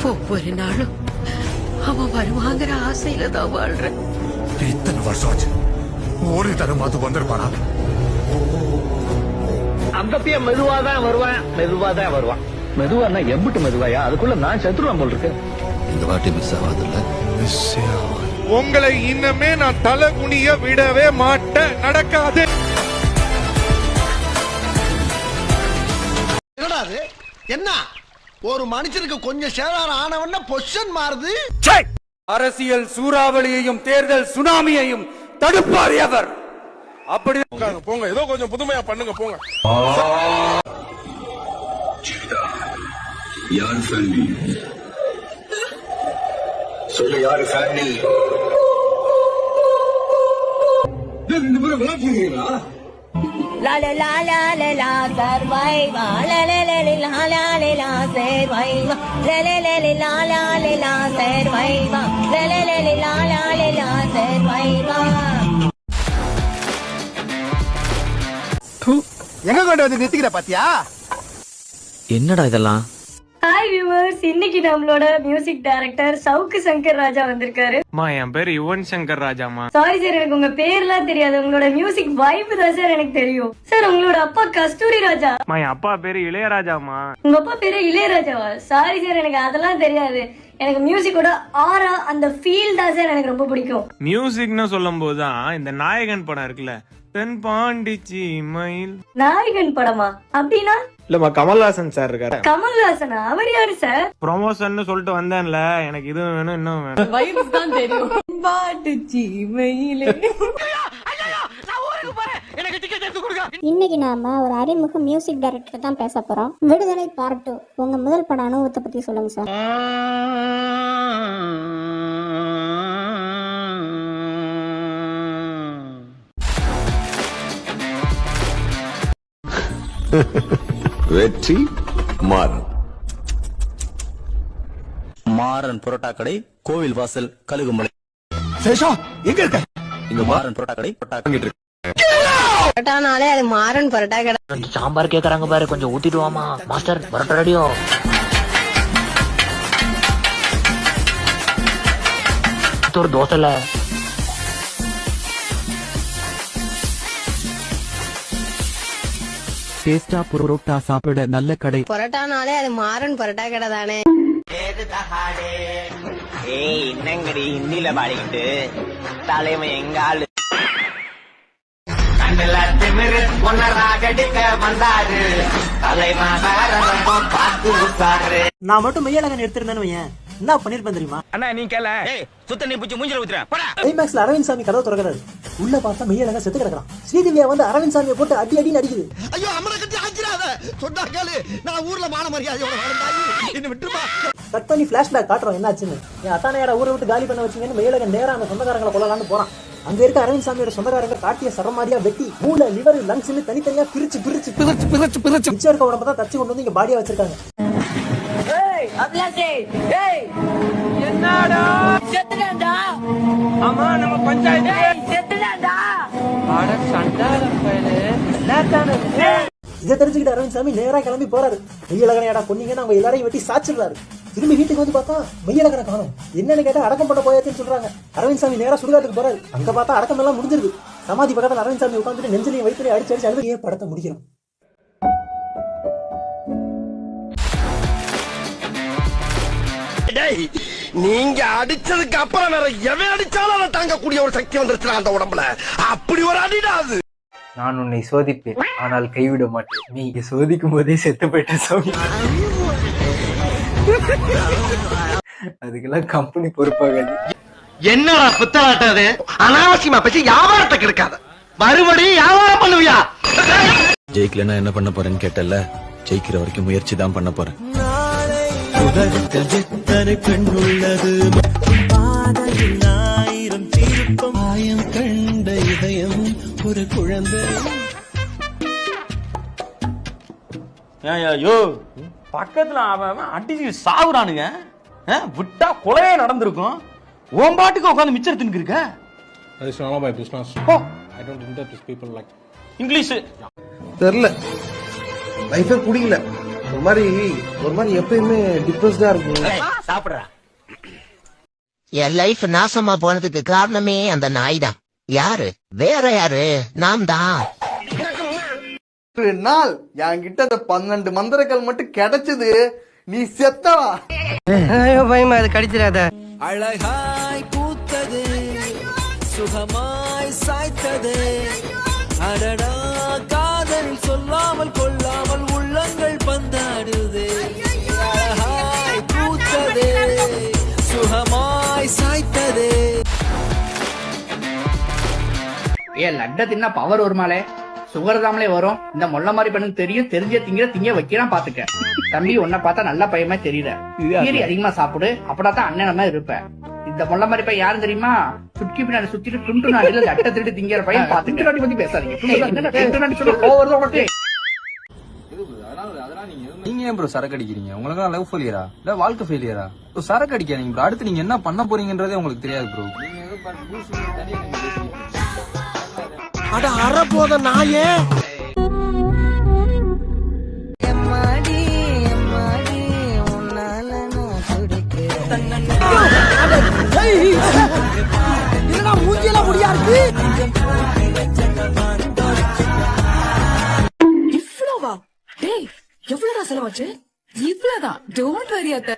ஒவ்வொரு நாளும் அவன் வருவாங்கிற ஆசையில தான் வாழ்றேன். இத்தனை வருஷம் ஆச்சு, ஒரு தரமாவது வந்திருப்பானா? அந்த பையன் மெதுவாதான் வருவான். மெதுவானா எம்பிட்டு மெதுவாயா? அதுக்குள்ள நான் சத்துருவான் போல் இருக்கு. இந்த வாட்டி மிஸ் ஆகாதுல்ல? உங்களை இன்னமே நான் தலை குனிய விடவே மாட்டேன். நடக்காது. என்ன ஒரு மனுஷனுக்கு கொஞ்சம் சேதாரம் ஆனவன பொசிஷன் மாறுது. அரசியல் சூறாவளியையும் தேர்தல் சுனாமியையும் தடுப்பார் எவர். அப்படி போங்க, ஏதோ கொஞ்சம் புதுமையா பண்ணுங்க போங்க. யார் ஃபேமிலி? சொல்லு, யாரு ஃபேமிலி? ரெண்டு பேரும் விளையாடுறீங்களா? La la la la la la surviva la la la la la la la surviva la la la la la la la surviva la la la la la la surviva. எங்க கொண்டு வந்து நிறுத்திக்கிற பாத்தியா? என்னடா இதெல்லாம்? Hi viewers, இன்னைக்கு நம்மளோட music director Savukku Shankar Raja வந்திருக்காரு. என் பேர் யுவன் சங்கர் ராஜாமா. சாரி சார், எனக்கு உங்க பேர்லாம் தெரியாது. உங்களோட மியூசிக் வைப் தான் சார் எனக்கு தெரியும். சார், உங்களோட அப்பா கஸ்தூரி ராஜா. என் அப்பா பேரு இளையராஜாமா. உங்க அப்பா பேரு இளையராஜாவா? சாரி சார், எனக்கு அதெல்லாம் தெரியாது. எனக்கு மியூசிக்கோட ஆரா, அந்த ஃபீல் தான் சார் எனக்கு ரொம்ப பிடிக்கும். மியூசிக்னு சொல்லும் போதுதான் இந்த நாயகன் படம் இருக்குல்ல, தென் பாண்டிச்சி மயில். நாயகன் படமா? அப்படின்னா இல்லம்மா, கமல்ஹாசன் சார் இருக்காரு. கமல்ஹாசனா? அவர் யாரு சார்? ப்ரொமோஷன் சொல்லிட்டு வந்தேன்ல, எனக்கு இது வேணும் இன்னும் வேணும். வைப்ஸ் தான் தெரியும். பாண்டிச்சி மயில். இன்னைக்கு நாம ஒரு அறிமுக மியூசிக் டைரக்டர் தான் பேச போறோம். விடுதலை பார்ட் 2. உங்க முதல் பட அனுபவத்தை பத்தி சொல்லுங்க சார். வெற்றி மாறன். மாறன் புரோட்டா கடை, கோவில் வாசல், கழுகுமலை. சேஷம் எங்க இருக்க? இங்க மாறன் புரோட்டா கடை பட்டாங்கிட்டு இருக்கு. பரோட்டானாலே அது மாறன் பரோட்டா கடை. சாம்பார் கேக்குறாங்க பாரு, கொஞ்சம் ஊத்திடுவாமா மாஸ்டர். பரோட்டா ரெடியோ? ஒரு தோசைல டேஸ்டா புரோட்டா சாப்பிட நல்ல கடை. பரோட்டானாலே அது மாறன் பரோட்டா கடை தானே. என்னங்கடி ஹிந்தியில பாடிக்கிட்டு தலைமை எங்க ஆளு நான் மட்டும் மெய்யழகன் எடுத்திருந்தேன்னு என்ன பண்ணிருப்பேன் தெரியுமா? அண்ணா நீ கேள சுத்த நீ பிடிச்சி மூஞ்சில ஊத்துறேன். கிளைமேக்ஸ்ல அரவிந்த் சாமி கதவு திறக்கிறாரு. உள்ள பார்த்தா மெய்யழகன் செத்து கிடக்குறான். ஸ்ரீதிவ்யா வந்து அரவிந்த் சாமியை போட்டு அடி அடின்னு அடிக்குது. ஐயோ, அம்மனை கட்டி ஆச்சிராத. சொன்னா கேளு, நான் ஊர்ல மான மரியாதையோட வாழ்ந்தாயி. என்ன விட்டுருமா? கட் பண்ணி பிளாஷ்பேக் காட்டுறோம் என்னாச்சுன்னு. என் அத்தானையார ஊரை விட்டு காலி பண்ண வச்சீங்கன்னு மெய்யழகன் நேரா அந்த சொந்தக்காரங்களை கொள்ளலான்னு போறான். அங்க இருக்க அரவிந்த் சாமியோட சொந்தக்காரங்க காட்டிய சரமாரியா வெட்டி மூளை, லிவர், லங்ஸ்னு தனித்தனியா பிரிச்சு மிச்சம் இருக்க உடம்பு தான் தச்சு கொண்டு வந்து இங்க பாடியா வச்சிருக்காங்க. என்னடா செத்துடா. ஆமா, நம்ம பஞ்சாயத்து செத்துடா. அட சண்டால பையலே. இதை தெரிஞ்சுக்கிட்டு அரவிந்த் சாமி நேரா கிளம்பி போறாரு. மெய்யழகனையாடா கொன்னீங்கன்னு அவங்க எல்லாரையும் வெட்டி சாச்சிடுறாரு. திரும்பி வீட்டுக்கு வந்து பார்த்தா மெய்யழகனை காணும். என்னன்னு கேட்டா அடக்கம் பண்ண போயாச்சுன்னு சொல்றாங்க. அரவிந்த் சாமி நேரா சுடுகாட்டுக்கு போறாரு. அங்க பார்த்தா அடக்கம் எல்லாம் முடிஞ்சிருக்கு. சமாதி பக்கத்துல அரவிந்த் சாமி உட்காந்துட்டு நெஞ்சிலையும் வயிற்றுலையும் அடிச்சு அழுது படத்தை முடிக்கிறோம். நீங்க அடிச்சதுக்கு அப்புறம் வேற எவன் அடிச்சாலும் அதை தாங்கக்கூடிய ஒரு சக்தி வந்துருச்சு அந்த உடம்புல. அப்படி ஒரு அடிடாது. நான் உன்னை சோதிப்பேன், ஆனால் கைவிட மாட்டேன். நீ சோதிக்கும் போதே செத்து போயிட்ட சாமி. அதுக்கெல்லாம் கம்பெனி பொறுப்பாகாது. என்னடா புத்தலாட்டாது? அனாவசியமா பேசி வியாபாரத்துக்கு இருக்காது. மறுபடியும் வியாபாரம் பண்ணுவியா? ஜெயிக்கலன்னா என்ன பண்ண போறேன்னு கேட்டல, ஜெயிக்கிற வரைக்கும் முயற்சி தான் பண்ண போறேன். கண்ட இதயம் ஒரு குழந்தை. பக்கத்துல அவன் அடிச்சு சாகுறானுங்க. விட்டா கொலையே நடந்திருக்கும். உன் பாட்டுக்கு உட்காந்து மிச்சர் தின்னு இருக்க. இங்கிலீஷ் தெரியல, லைஃபே குடிக்கல. ஒரு மாதிரி எப்பயுமே டிப்ரெஸ்டா இருக்கும். சாப்பிடுறா. என் லைஃப் நாசமா போனதுக்கு காரணமே அந்த நாய் தான். யாரு? வேற யாரு? நாம் தான். நாள் என்கிட்ட அந்த 12 மந்திரங்கள் மட்டும் கிடைச்சது, நீ செத்தவா. பயமா அது கடிச்சிடாத. அழகாய் பூத்தது, சுகமாய் சாய்த்தது, அடடா காதல் சொல்லாமல் கொள்ளாமல் உள்ளங்கள் பந்தாடுது. அழகாய் பூத்தது, சுகமாய் சாய்த்தது. லட்ட தின்னா பவர் வருமாலே, சுகர் தாமலே வரும். இந்த மொல்ல மாதிரி பண்ணுக்கு தெரியும், திங்க வைக்கிறான் பாத்துக்க. தம்பி உன்னை பார்த்தா நல்ல பையமா தெரியல, கீரி அதிகமா சாப்பிடு, அப்படாதான் அண்ணன் மாதிரி இருப்ப. இந்த மொல்ல மாதிரி பையன் யாரும் தெரியுமா? சுற்றி பின்னாடி சுத்திட்டு துண்டு நாடில அட்டை திருட்டு திங்கிற பையன். பாத்துட்டு நாடி பத்தி பேசாதீங்க. நீங்க ஏன் ப்ரோ சரக்கு அடிக்கிறீங்க? உங்களுக்கு லவ் ஃபெயிலியரா இல்ல வாழ்க்கை ஃபெயிலியரா? சரக்கு அடிக்காதீங்க ப்ரோ. அடுத்து நீங்க என்ன பண்ண போறீங்கன்றதே உங்களுக்கு தெரியாது ப்ரோ. அட அற போத நாயே. மூஞ்சியெல்லாம் முடியா இருக்கு. இவ்வளவா? டேய், எவ்வளவுடா செலவாச்சு? இவ்வளவுதான். டோன்ட் வரி அத்தை.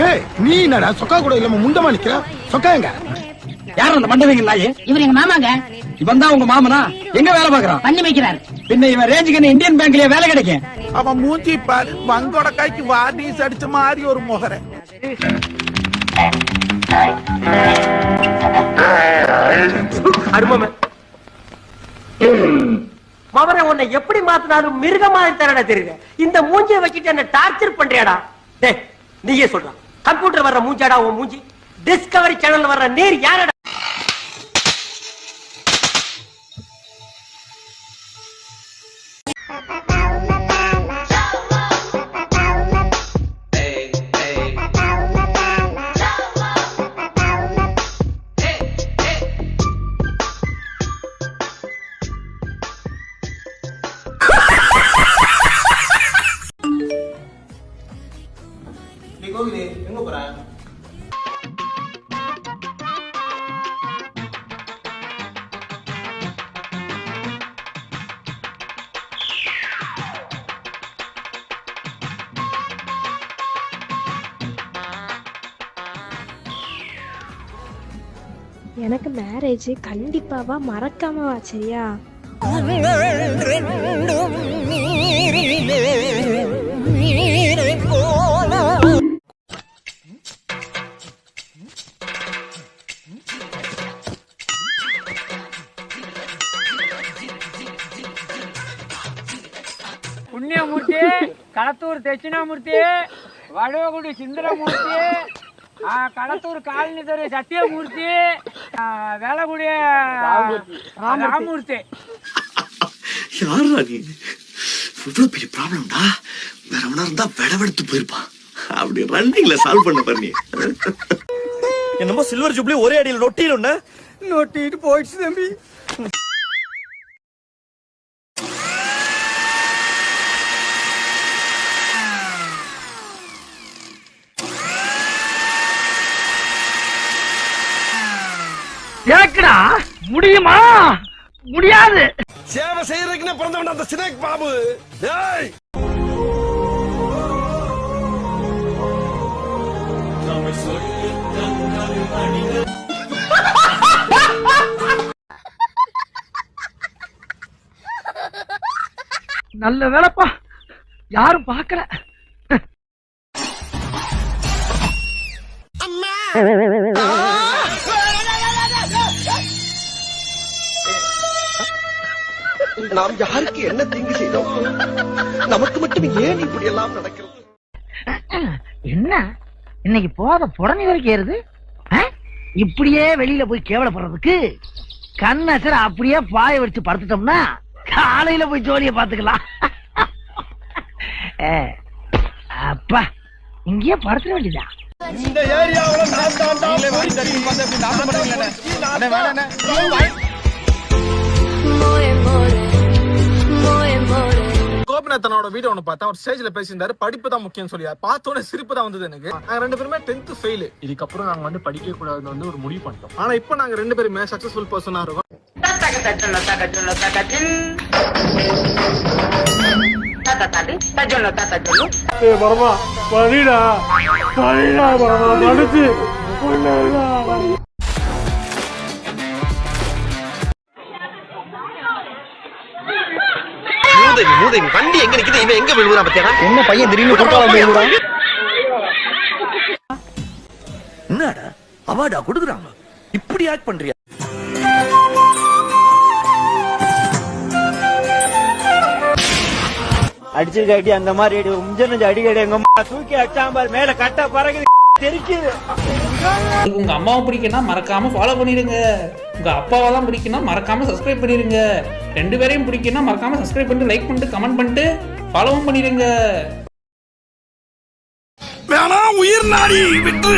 டேய், நீ என்னடா சொக்கா கூட இல்லாம முண்டமா நிக்கிற? சொக்கா எங்க? யார் அந்த மண்டவங்க நாயே? இவர் எங்க மாமாங்க. இவன் தான் உங்க மாமனா? எங்க வேலை பாக்குறான்? பண்ணி வைக்கிறார். பின்ன இவன் ரேஞ்சுக்கு இந்தியன் பேங்க்லயே வேலை கிடைக்கும். அவன் மூஞ்சி பாரு, வங்கோட கைக்கு வார்னிஸ் அடிச்ச மாதிரி ஒரு முகரை. அருமமே மவரை உன்னை எப்படி மாத்தினாலும் மிருகமா தரடா தெரியுது. இந்த மூஞ்சியை வச்சுட்டு என்ன டார்ச்சர் பண்றியாடா? டேய், நீயே சொல்ற. கம்ப்யூட்டர் வர்ற மூஞ்சாடா உன் மூஞ்சி? டிஸ்கவரி சேனல் வர்ற நீர் யாரடா? எங்க போற? எனக்கு மேரேஜ் கண்டிப்பாவா மறக்காமவா? சரியா? புண்ணியமூர்த்தி, களத்தூர் தட்சிணாமூர்த்தி, வடுவகுடி சுந்தரமூர்த்தி, களத்தூர் காலனி தெரு சத்தியமூர்த்தி, வேலகுடி ராமூர்த்தி. யாரா நீ? இவ்வளவு பெரிய ப்ராப்ளம்டா. வேற எவனா இருந்தா விடவெடுத்து போயிருப்பான். அப்படி ரன்னிங்ல சால்வ் பண்ண பண்ணி என்னமோ சில்வர் ஜூப்ளி ஒரே அடியில் நொட்டிட்டு போயிடுச்சு தம்பி. கேக்குடா முடியுமா? முடியாது. சேவை செய்யறதுக்குன்னு பிறந்தவன் அந்த சினேக் பாபு. டேய், நல்ல வேலைப்பா, யாரும் பாக்கல. நாம் யாருக்கு என்ன தீங்கு செய்தோம்? நமக்கு மட்டும் ஏன் இப்படி எல்லாம் நடக்கிறது? என்ன இன்னைக்கு போத புடனி வரைக்கும் ஏறுது? இப்படியே வெளியில போய் கேவலப்படுறதுக்கு கண்ணசர அப்படியே பாய வச்சு படுத்துட்டோம்னா காலையில போய் ஜோலியை பாத்துக்கலாம். அப்பா இங்கேயே படுத்துட வேண்டியதா? இந்த ஏரியாவுல நான் தாண்டா கோபிநாத்தனோட வீடியோ ஒன்று பார்த்தேன். ஒரு ஸ்டேஜ்ல பேசியிருந்தாரு, படிப்பு தான் முக்கியம் சொல்லி. பார்த்தோன்னே சிரிப்பு தான் வந்தது எனக்கு. நாங்க 2 பேருமே 10th ஃபெயில். இதுக்கப்புறம் நாங்க வந்து படிக்க கூடாதுன்னு வந்து ஒரு முடிவு பண்ணிட்டோம். ஆனா இப்போ நாங்க 2 பேருமே சக்சஸ்ஃபுல் பர்சனா இருக்கோம். பரமா படிடா படிடா பரமா படிச்சு மூதேவி வண்டி எங்க நிக்குது, இவன் எங்க விழுவுறான் பத்தியா? என்ன பையன் திடீர்னு குறுக்கால போயிடுறான். என்னடா அவார்டா கொடுக்குறாங்க, இப்படி ஆக்ட் பண்றியா? அடிச்சிருக்காட்டி அந்த மாதிரி முஞ்சனஞ்சு அடிக்கடி எங்க அம்மா தூக்கி அடிச்சாம்பார் மேல கட்ட பறகுது தெரிக்குது. உங்க அம்மாவை பிடிக்குன்னா மறக்காம ஃபாலோ பண்ணிடுங்க. உங்க அப்பாவை தான் பிடிக்குன்னா மறக்காம சப்ஸ்கிரைப் பண்ணிடுங்க. 2 பேரையும் பிடிக்குன்னா மறக்காம சப்ஸ்கிரைப் பண்ணிட்டு, லைக் பண்ணிட்டு, கமெண்ட் பண்ணிட்டு, ஃபாலோவும் பண்ணிடுங்க. வேணா உயிர் நாடி விட்டு